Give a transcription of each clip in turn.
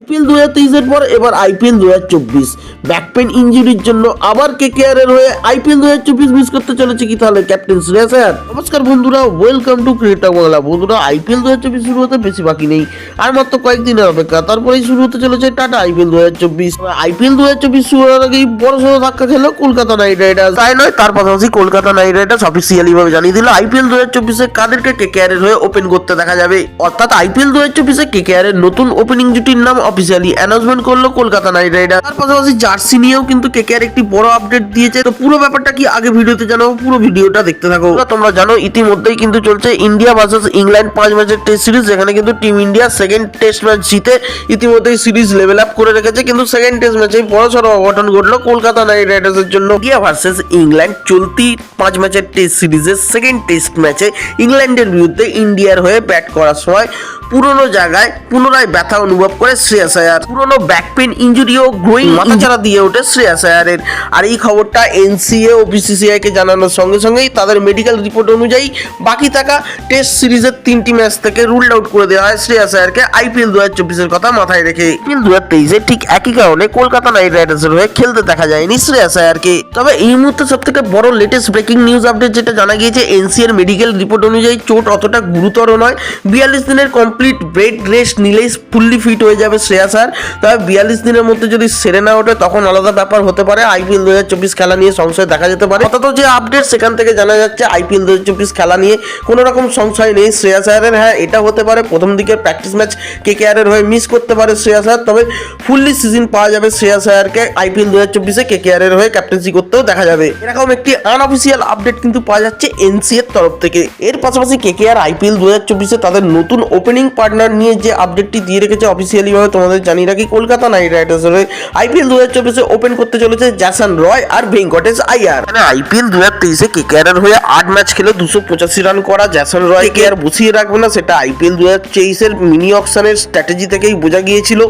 IPL 2023 পর এবার IPL 2024 back pain ইনজুরির জন্য আবার কেকেআর এর হয়ে আইপিএল 2024 মিস করতে চলেছে কি তাহলে ক্যাপ্টেন শ্রেয়াস আয়ার। নমস্কার বন্ধুরা, ওয়েলকাম টু ক্রিকেটার বাংলা। বন্ধুরা, আইপিএল 2024 শুরু হতে বেশি বাকি নেই, আর মাত্র কয়েকদিনের অপেক্ষা, তারপরেই শুরু হতে চলেছে টাটা আইপিএল 2024। আইপিএল 2024 শুরু হওয়ার আগেই বড়সড় ধাক্কা খেলো কলকাতা নাইট রাইডার্স। তাই নয়, তার পাশাপাশি কলকাতা নাইট রাইডার্স অফিসিয়ালি ভাবে জানিয়ে দিল আইপিএল 2024 কাদেরকে কেকেআর এর হয়ে ওপেন করতে দেখা যাবে। অর্থাৎ আইপিএল 2024 কেকেআর এর নতুন ওপেনিং জুটির নাম অফিসিয়ালি অ্যানাউন্সমেন্ট করলো কলকাতা নাইট রাইডার্স। তার পাশাপাশি জার্সি নিয়েও কিন্তু কেকেআর একটি বড় আপডেট দিয়েছে। তো পুরো ব্যাপারটা কি আগে ভিডিওতে জানাবো, পুরো ভিডিওটা দেখতে থাকো। তোমরা জানো ইতিমধ্যেই কিন্তু চলছে ইন্ডিয়া ভার্সেস ইংল্যান্ড 5 ম্যাচের টেস্ট সিরিজ, যেখানে কিন্তু team India second test match জিতে ইতিমধ্যেই সিরিজ লেভেল আপ করে রেখেছে। কিন্তু সেকেন্ড টেস্ট ম্যাচে বড়সড় অঘটন ঘটলো কলকাতা নাইট রাইডার্স এর জন্য। ইন্ডিয়া ভার্সেস ইংল্যান্ড চলতি 5 ম্যাচের টেস্ট সিরিজের সেকেন্ড টেস্ট ম্যাচে ইংল্যান্ডের বিরুদ্ধে ইন্ডিয়ার হয়ে ব্যাট করার সময় পুরনো জায়গায় পুনরায় ব্যথা অনুভব করে শ্রেয়াস আয়ার। পুরনো ব্যাক পেন ইনজুরি ও গ্রোয়িং মাথাচাড়া দিয়ে ওঠে শ্রেয়াস আয়ারের। আর এই খবরটা এনসিএ ও বিসিসিআই কে জানানোর সঙ্গে সঙ্গেই তাদের মেডিকেল রিপোর্ট অনুযায়ী বাকি থাকা টেস্ট সিরিজের 3টি ম্যাচ থেকে রুলড আউট করে দেওয়া হয় শ্রেয়াস আয়ারকে আইপিএল 2024 এর কথা মাথায় রেখে। আইপিএল 2023 ঠিক একই কারণে কলকাতা নাইট রাইডার্সের হয়ে খেলতে দেখা যায়নি শ্রেয়াস আয়ারকে। তবে এই মুহূর্তে সবথেকে বড় লেটেস্ট ব্রেকিং নিউজ আপডেট যেটা জানা গিয়েছে, এনসিএর মেডিকেল রিপোর্ট অনুযায়ী চোট অতটা গুরুতর নয়। 42 দিনের কমপ্লিট বেড রেস্ট নিলেই ফুললি ফিট হয়ে যাবে শ্রেয়াস আয়ার। তবে 42 দিনের মধ্যে যদি সেরে না ওঠে তখন আলাদা ব্যাপার হতে পারে, আইপিএল 2024 খেলা নিয়ে সংশয় দেখা যেতে পারে। অর্থাৎ যে আপডেট সেখান থেকে জানা যাচ্ছে আইপিএল 2024 খেলা নিয়ে কোনো রকম সংশয় নেই শ্রেয়াস আয়ারের। হ্যাঁ, এটা হতে পারে প্রথম দিকের প্র্যাকটিস ম্যাচ কেকেআর এর হয়ে মিস করতে পারে শ্রেয়াস আয়ার, তবে ফুললি সিজন পাওয়া যাবে শ্রেয়াস আয়ারকে আইপিএল 2024 কেকেআর এর হয়ে ক্যাপ্টেন্সি করতেও দেখা যাবে। এরকম একটি আনঅফিসিয়াল আপডেট কিন্তু পাওয়া যাচ্ছে এনসিএ এর তরফ থেকে। এর পাশাপাশি কেকেআর আইপিএল 2024 তাদের নতুন ওপেনিং পার্টনার নিয়ে যে আপডেটটি দিয়ে রেখেছে অফিসিয়ালি ভাবে, তোমাদের জানিয়ে রাখি কলকাতা নাইট রাইডার্স এর আইপিএল 2024 ওপেন করতে চলেছে জ্যাসন রয় আর ভেঙ্কটেশ আইয়ার। মানে আইপিএল 2023 কেকেআর এর হয়ে 8 ম্যাচ খেলে 285 রান করা জ্যাসন রয় কে আর বসিয়ে রাখবে না, সেটা আইপিএল 2023 এর মিনি অকশনের স্ট্র্যাটেজি থেকেই বোঝা গিয়েছিল।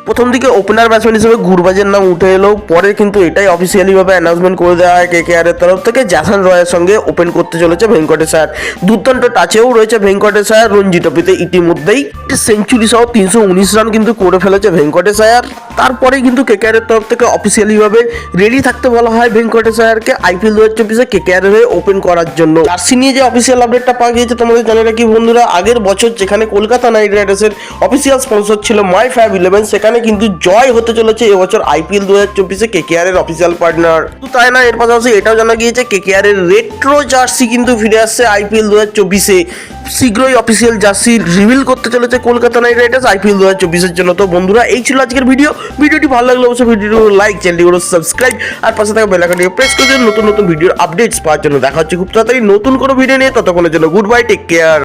প্রথম দিকে ওপেনার ব্যাটসম্যান হিসেবে গুরবাজের নাম উঠে এলো, পরে কিন্তু এটাই অফিসিয়ালি ভাবে অ্যানাউন্সমেন্ট করে দেওয়া হয় কেকেআর এর তরফ থেকে জ্যাসন রয়ের সঙ্গে ওপেন করতে চলেছে ভেঙ্কটেশ আয়ার। দুর্দান্ত টাচেও রয়েছে ভেঙ্কটেশ আয়ার। রঞ্জি ট্রফিতে ইতিমধ্যেই সেঞ্চুরি সহ 319 রান কিন্তু করে ফেলেছে ভেঙ্কটেশ আয়ার। তারপরেই কিন্তু কেকেআর এর তরফ থেকে অফিসিয়ালি ভাবে রেডি থাকতে বলা হয় ভেঙ্কটেশ আয়ারকে আইপিএল 2024 কেকেআর এর হয়ে ওপেন করার জন্য। জার্সি নিয়ে যে অফিসিয়াল আপডেটটা পাওয়া গিয়েছে তোমাদের জানিয়ে রাখি বন্ধুরা, আগের বছর যেখানে কলকাতা নাইট রাইডার্সের অফিসিয়াল স্পন্সর ছিল মাই ফ্যাব 11, সেখানে কিন্তু জয় হতে চলেছে এবছর আইপিএল 2024 কেকেআর এর অফিসিয়াল পার্টনার। তো তাই না, এর পাশাপাশি এটাও জানা গিয়েছে কেকেআর এর রেট্রো জার্সি কিন্তু ফিরে আসছে আইপিএল 2024। শীঘ্রই অফিসিয়াল জার্সি রিভিল করতে চলেছে কলকাতা নাইট রাইডার্স আইপিএল 2024 এর জন্য। তো বন্ধুরা, এই ছিল আজকের ভিডিওটি ভালো লাগলে অবশ্যই ভিডিওটি লাইক, চ্যানেলটি সাবস্ক্রাইব আর পাশে থাকা বেল আইকনটি প্রেস করে দিন নতুন নতুন ভিডিওর আপডেটস পাওয়ার জন্য। দেখা হচ্ছে খুব তাড়াতাড়ি নতুন কোনো ভিডিও নিয়ে, ততক্ষণের জন্য গুড বাই, টেক কেয়ার।